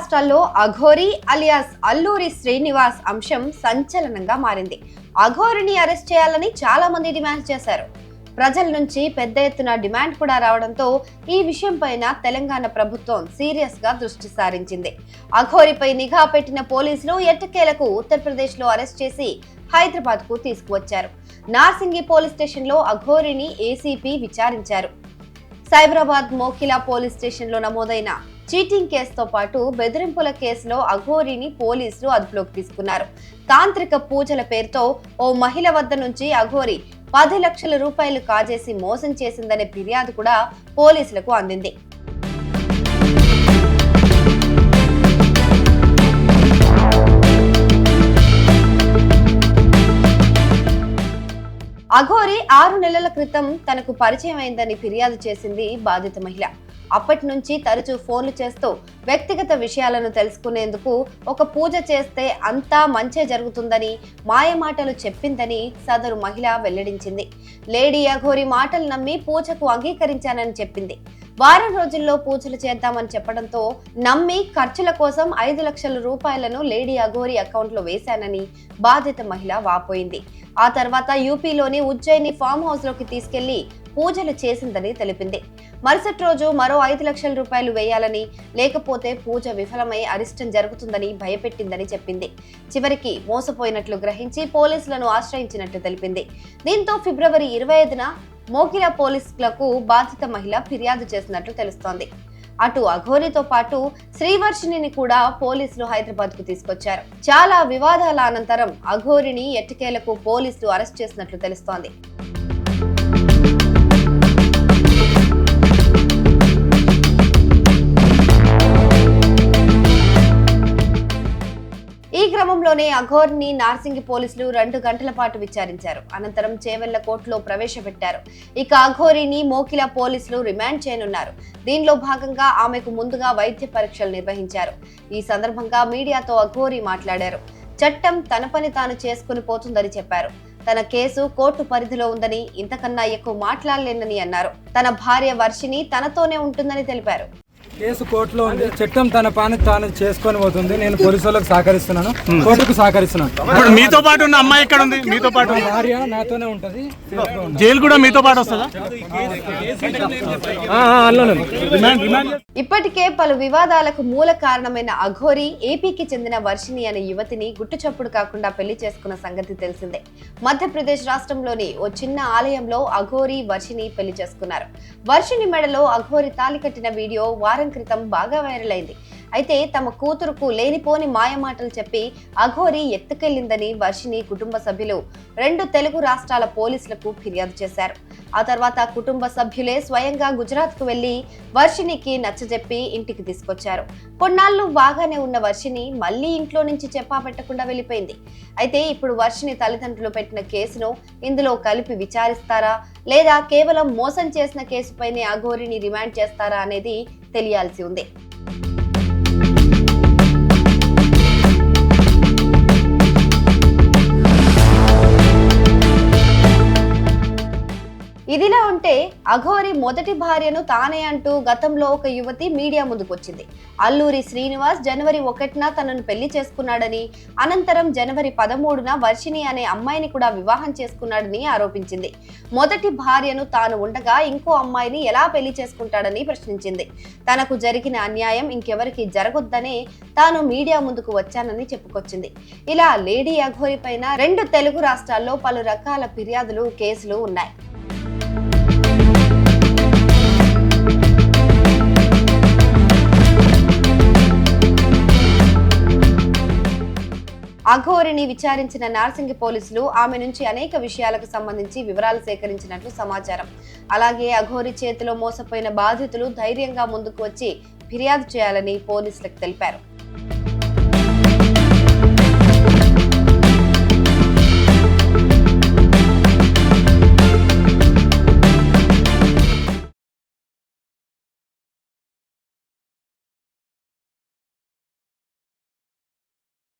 రాష్ట్రాల్లో అఘోరి అలియాస్ అల్లూరి శ్రీనివాస్ అంశం సంచలనంగా మారింది. అఘోరిని అరెస్ట్ చేయాలని చాలా మంది డిమాండ్ చేశారు. ప్రజల నుంచి పెద్ద ఎత్తున డిమాండ్ కూడా రావడంతో ఈ విషయం పైన తెలంగాణ ప్రభుత్వం సీరియస్ గా దృష్టి సారించింది. అఘోరిపై నిఘా పెట్టిన పోలీసులు ఎట్టకేలకు ఉత్తరప్రదేశ్ లో అరెస్ట్ చేసి హైదరాబాద్ కు తీసుకువచ్చారు. నార్సింగి పోలీస్ స్టేషన్ లో అఘోరిని ఏసీపీ విచారించారు. సైబరాబాద్ మోకిలా పోలీస్ స్టేషన్ లో నమోదైన చీటింగ్ కేసుతో పాటు బెదిరింపుల కేసులో అఘోరిని పోలీసులు అదుపులోకి తీసుకున్నారు. తాంత్రిక పూజల పేరుతో ఓ మహిళ వద్ద నుంచి అఘోరి 10 లక్షల రూపాయలు కాజేసి మోసం చేసిందనే ఫిర్యాదు కూడా పోలీసులకు అందింది. అఘోరి 6 నెలల క్రితం తనకు పరిచయం అయిందని ఫిర్యాదు చేసింది బాధిత మహిళ. అప్పటి నుంచి తరచూ ఫోన్లు చేస్తూ వ్యక్తిగత విషయాలను తెలుసుకునేందుకు ఒక పూజ చేస్తే అంతా మంచే జరుగుతుందని మాయమాటలు చెప్పిందని సదరు మహిళ వెల్లడించింది. లేడీ అఘోరి మాటలు నమ్మి పూజకు అంగీకరించానని చెప్పింది. వారం రోజుల్లో పూజలు చేద్దామని చెప్పడంతో నమ్మి ఖర్చుల కోసం 5 లక్షల రూపాయలను లేడీ అఘోరి అకౌంట్లో వేశానని బాధిత మహిళ వాపోయింది. ఆ తర్వాత యూపీలోని ఉజ్జయిని ఫామ్ హౌస్ లోకి తీసుకెళ్లి పూజలు చేసిందని తెలిపింది. మరుసటి రోజు మరో 5 లక్షల రూపాయలు వేయాలని, లేకపోతే పూజ విఫలమై అరిష్టం జరుగుతుందని భయపెట్టిందని చెప్పింది. చివరికి మోసపోయినట్లు గ్రహించి పోలీసులను ఆశ్రయించినట్లు తెలిపింది. దీంతో ఫిబ్రవరి 25న మోకిలా పోలీసులకు బాధిత మహిళ ఫిర్యాదు చేసినట్లు తెలుస్తోంది. అటు అఘోరితో పాటు శ్రీవర్షిణిని కూడా పోలీసులు హైదరాబాద్ కు తీసుకొచ్చారు. చాలా వివాదాల అనంతరం అఘోరిని ఎట్టకేలకు పోలీసులు అరెస్ట్ చేసినట్లు తెలుస్తోంది. ఈ క్రమంలోనే అఘోరిని నార్సింగి పోలీసులు 2 గంటల పాటు విచారించారు. అనంతరం చేవెళ్ల కోర్టులో ప్రవేశపెట్టారు. ఇక అఘోరిని మోకిలా పోలీసులు రిమాండ్ చేయనున్నారు. దీనిలో భాగంగా ఆమెకు ముందుగా వైద్య పరీక్షలు నిర్వహించారు. ఈ సందర్భంగా మీడియాతో అఘోరి మాట్లాడారు. చట్టం తన పని తాను చేసుకుని పోతుందని చెప్పారు. తన కేసు కోర్టు పరిధిలో ఉందని, ఇంతకన్నా ఎక్కువ మాట్లాడలేనని అన్నారు. తన భార్య వర్షిణి తనతోనే ఉంటుందని తెలిపారు. కేసు కోర్టులో ఉంది. చట్టం తన పని తాను చేసుకొని పోతుంది. నేను పోలీసు వాళ్ళకి సహకరిస్తున్నాను, కోర్టుకు సహకరిస్తున్నాను. మీతో పాటు ఉన్న అమ్మాయి ఎక్కడ ఉంది? మీతో పాటు భార్య నాతోనే ఉంటది. జైలు కూడా మీతో పాటు వస్తుందా? ఇప్పటికే పలు వివాదాలకు మూల కారణమైన అఘోరి ఏపీకి చెందిన వర్షిణి అనే యువతిని గుట్టుచప్పుడు కాకుండా పెళ్లి చేసుకున్న సంగతి తెలిసిందే. మధ్యప్రదేశ్ రాష్ట్రంలోని ఓ చిన్న ఆలయంలో అఘోరి వర్షిణి పెళ్లి చేసుకున్నారు. వర్షిణి మెడలో అఘోరి తాళి కట్టిన వీడియో వారం క్రితం బాగా వైరల్ అయింది. అయితే తమ కూతురుకు లేనిపోని మాయమాటలు చెప్పి అఘోరి ఎత్తుకెళ్లిందని వర్షిణి కుటుంబ సభ్యులు 2 తెలుగు రాష్ట్రాల పోలీసులకు ఫిర్యాదు చేశారు. ఆ తర్వాత కుటుంబ సభ్యులే స్వయంగా గుజరాత్ కు వెళ్లి వర్షిణికి నచ్చజెప్పి ఇంటికి తీసుకొచ్చారు. కొన్నాళ్లు బాగానే ఉన్న వర్షిణి మళ్లీ ఇంట్లో నుంచి చెప్పా పెట్టకుండా వెళ్లిపోయింది. అయితే ఇప్పుడు వర్షిణి తల్లిదండ్రులు పెట్టిన కేసును ఇందులో కలిపి విచారిస్తారా, లేదా కేవలం మోసం చేసిన కేసుపైనే అఘోరిని రిమాండ్ చేస్తారా అనేది తెలియాల్సి ఉంది. ఇదిలా ఉంటే అఘోరి మొదటి భార్యను తానే అంటూ గతంలో ఒక యువతి మీడియా ముందుకొచ్చింది. అల్లూరి శ్రీనివాస్ జనవరి 1న తనను పెళ్లి చేసుకున్నాడని, అనంతరం జనవరి 13న వర్షిణి అనే అమ్మాయిని కూడా వివాహం చేసుకున్నాడని ఆరోపించింది. మొదటి భార్యను తాను ఉండగా ఇంకో అమ్మాయిని ఎలా పెళ్లి చేసుకుంటాడని ప్రశ్నించింది. తనకు జరిగిన అన్యాయం ఇంకెవరికి జరగొద్దనే తాను మీడియా ముందుకు వచ్చానని చెప్పుకొచ్చింది. ఇలా లేడీ అఘోరి పైన 2 తెలుగు రాష్ట్రాల్లో పలు రకాల ఫిర్యాదులు, కేసులు ఉన్నాయి. అఘోరిని విచారించిన నార్సింగి పోలీసులు ఆమె నుంచి అనేక విషయాలకు సంబంధించి వివరాలు సేకరించినట్లు సమాచారం. అలాగే అఘోరి చేతిలో మోసపోయిన బాధితులు ధైర్యంగా ముందుకు వచ్చి ఫిర్యాదు చేయాలని పోలీసులకు తెలిపారు.